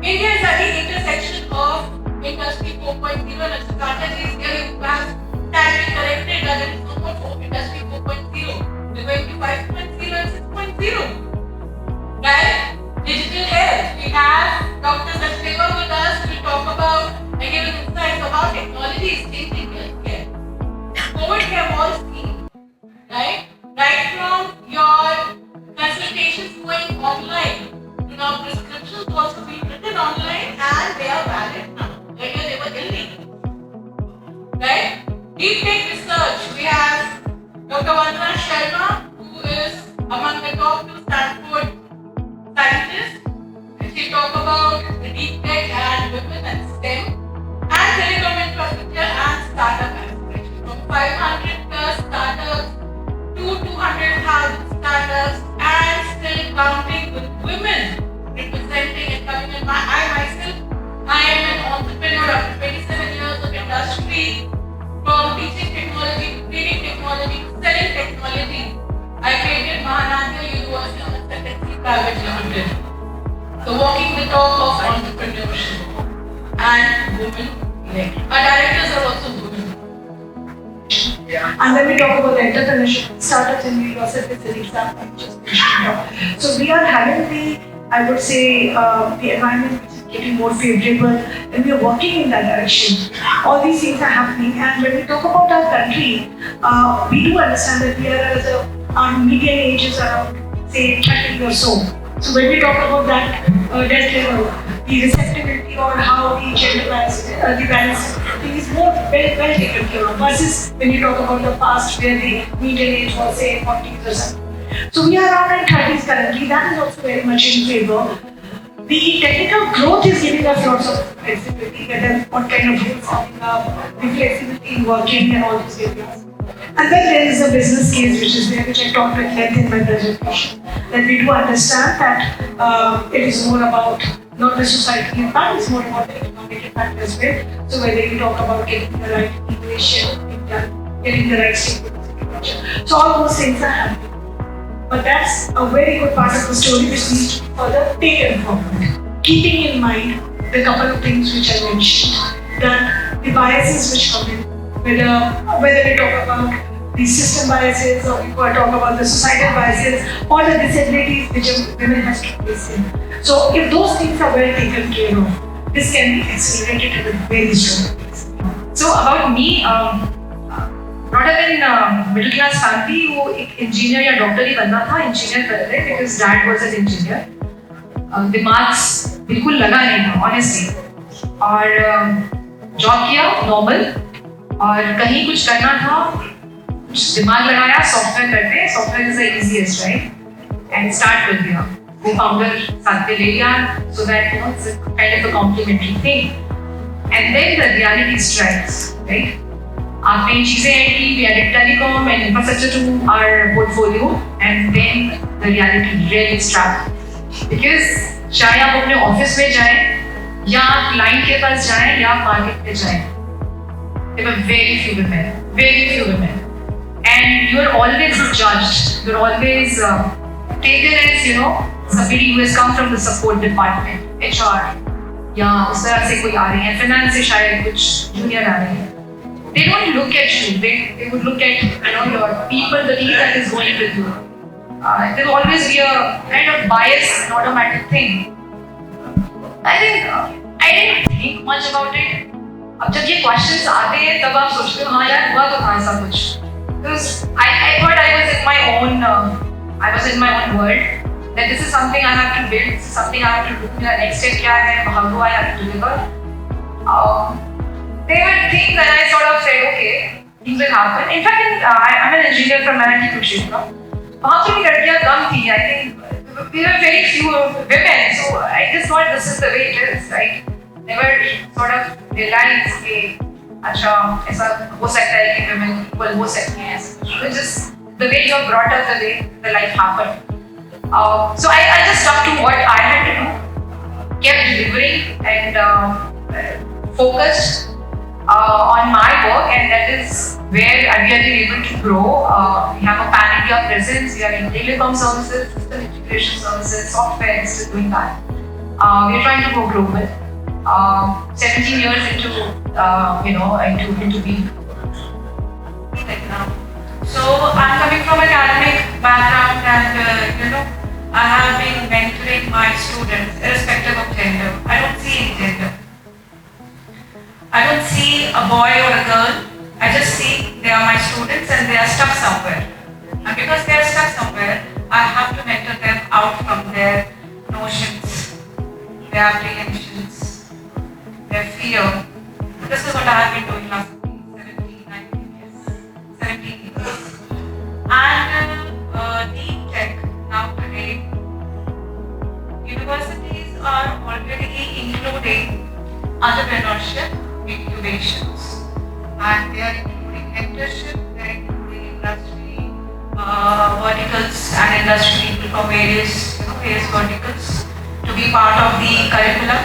India is at the intersection of Industry 4.0 and strategies here you have sadly corrected that there is no more Industry 4.0. We're going to 5.0 and 6.0. Right? Digital health. We have Dr. Sachdeva with us to talk about and give us insights of how technology is changing healthcare. COVID we have all seen, right? Right from your consultations going online to now prescriptions also being written online and they are valid now. Earlier they were illegal. Right? Deep tech research. We have Dr. Vandana Sharma, who is among the top 2 Stanford scientists. And she talk about the deep tech and women and STEM and telecom infrastructure and startup aspiration. From 500 plus startups to 200,000 startups and still counting with women representing and coming in. I myself, I am an entrepreneur after 27 years of industry, from teaching technology to creating technology to selling technology. I created Mahananda University on the Secretary Private Limited. So walking the talk of entrepreneurship and women-led. Our directors are also women. And then we talk about the entrepreneurship, startups in university is an example which is mentioned. So we are having the, I would say, the environment which is getting more favorable and we are working in that direction. All these things are happening and when we talk about our country, we do understand that we are our median age is around say 30 or so. So when we talk about that death level, the receptivity or how the gender balance, the balance thing is more well taken care of versus when you talk about the past where the median age was say 40s or something. So we are around in 30s currently, that is also very much in favor. The technical growth is giving us lots of flexibility, whether what kind of rules coming up, the flexibility in working and all these areas. And then there is a business case which is there, which I talked at length in my presentation, that we do understand that it is more about not the societal impact, it's more about the economic impact as well. So whether you talk about getting the right innovation, getting the right stakeholders. So all those things are happening. But that's a very good part of the story which needs to be further taken forward. Keeping in mind the couple of things which I mentioned, that the biases which come in, whether we talk about the system biases or we talk about the societal biases or the disabilities which a women has to face in. So if those things are well taken care of, this can be accelerated at a very strong pace. So about me, brought up in middle class family, वो एक engineer या doctor ही बनना था, engineer कर रहे because dad was an engineer. दिमाग बिल्कुल लगा नहीं था honestly. और job किया normal और कहीं कुछ करना था, कुछ दिमाग लगाया software करते, software is the easiest right, and start कर दिया. Co-founder साथ में ले लिया so that you know it's a kind of a complementary thing. And then the reality strikes, right? After चीजें हैं कि we added telecom and infrastructure to our portfolio, and then the reality really struck. Because चाहे आप अपने office में जाएं, या client के पास जाएं, या मार्केट में जाएं, there were very few women, and you are always judged. You are always taken as somebody who has come from the support department, HR, या उस तरह से कोई आ रही है, finance से शायद कुछ junior आ रही है. They don't look at you. They would look at your people, the team that is going with you. There will always be a kind of bias, an automatic thing. I didn't think much about it. अब जब ये questions आते हैं तब आप सोचते हो हाँ यार हुआ तो था ऐसा कुछ. Because I thought I was in my own world. That this is something I have to build. This is something I have to do. मेरा next step क्या है? How do I have to deliver? There were things that I sort of said, okay, things will happen. In fact, I'm an engineer from NIT Kurukshetra. वहाँ पे भी लड़कियाँ कम थी. I think we were very few women, so I just thought this is the way it is, right? Never sort of realized कि अच्छा ऐसा हो सकता है कि women equal हो सकती हैं. It's just the way you are brought up, the way the life happened. So I just stuck to what I had to do, kept delivering and focused on my work, and that is where we have been able to grow. We have a pan-India presence. We are in telecom services, system integration services, software, still doing that. We're trying to go global. 17 years into, into being. Right now. So I'm coming from academic background and I have been mentoring my students irrespective of gender. I don't see any gender. I don't see a boy or a girl. I just see they are my students and they are stuck somewhere. And because they are stuck somewhere, I have to mentor them out from their notions, their apprehensions, their fear. This is what I have been doing last 17, 19 years. 17 years. And deep tech now today, universities are already including entrepreneurship incubations, and they are including mentorship, they are including industry verticals and industry people from various verticals to be part of the curriculum.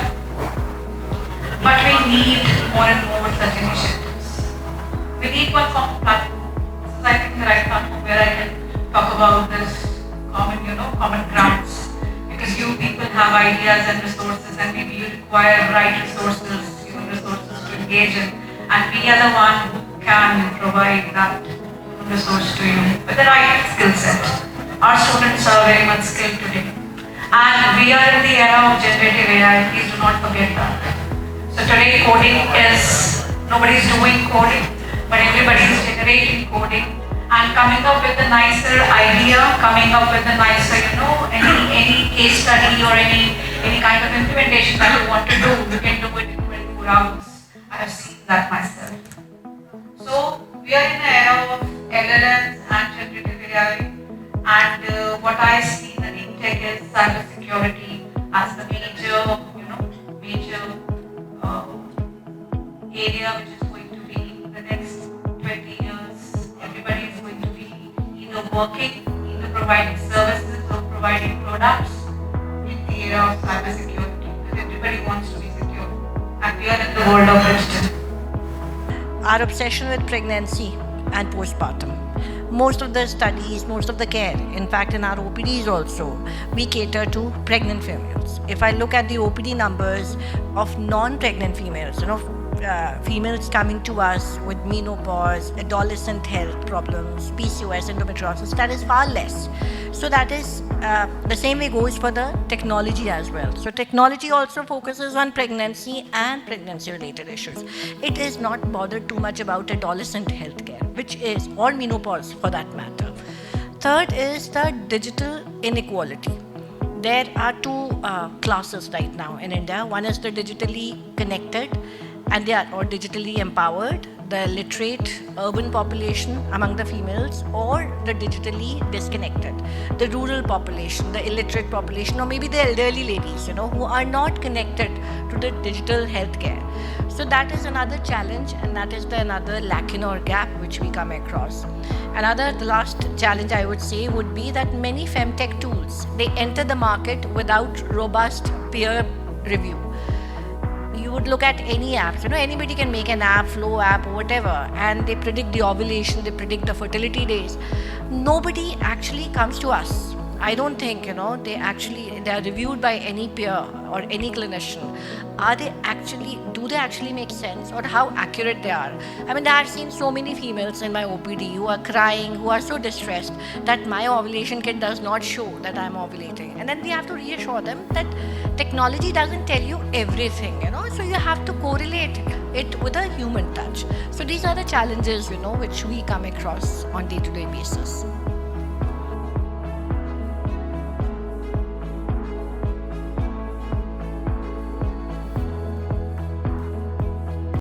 But we need more and more such initiatives. We need one common platform. This is, I think, the right platform where I can talk about this common grounds. Because you people have ideas and resources, and maybe you require right resources, human resources to engage in, and we are the one who can provide that resource to you with the right skill set. Our students are very much skilled today, and we are in the era of generative AI. Please do not forget that. So today, coding is nobody's doing coding, but everybody is generating coding. And coming up with a nicer idea, coming up with a nicer, any case study or any kind of implementation that you want to do, you can do it in 24 hours. I have seen that myself. So we are in an era of LLMs and generative AI, and what I see in the deep tech is cybersecurity as the major area which is going to be the next 20 years. Everybody is going to be either working, either providing services or providing products in the era of cybersecurity, because everybody wants to be secure, and we are in the world of digital. Our obsession with pregnancy and postpartum. Most of the studies, most of the care, in fact in our OPDs also, we cater to pregnant females. If I look at the OPD numbers of non-pregnant females, females coming to us with menopause, adolescent health problems, PCOS, endometriosis, that is far less. So that is the same way goes for the technology as well. So technology also focuses on pregnancy and pregnancy related issues. It is not bothered too much about adolescent healthcare, which is, or menopause for that matter. Third is the digital inequality. There are two classes right now in India. One is the digitally connected and they are or digitally empowered, the literate urban population among the females, or the digitally disconnected, the rural population, the illiterate population, or maybe the elderly ladies, who are not connected to the digital healthcare. So that is another challenge, and that is another lacuna or gap which we come across. The last challenge I would say would be that many femtech tools, they enter the market without robust peer review. You would look at any apps, anybody can make an app, flow app, whatever, and they predict the ovulation, they predict the fertility days. Nobody actually comes to us. I don't think, they are reviewed by any peer or any clinician. Do they actually make sense, or how accurate they are? I have seen so many females in my OPD who are crying, who are so distressed that my ovulation kit does not show that I'm ovulating. And then we have to reassure them that technology doesn't tell you everything, so you have to correlate it with a human touch. So these are the challenges, which we come across on day-to-day basis.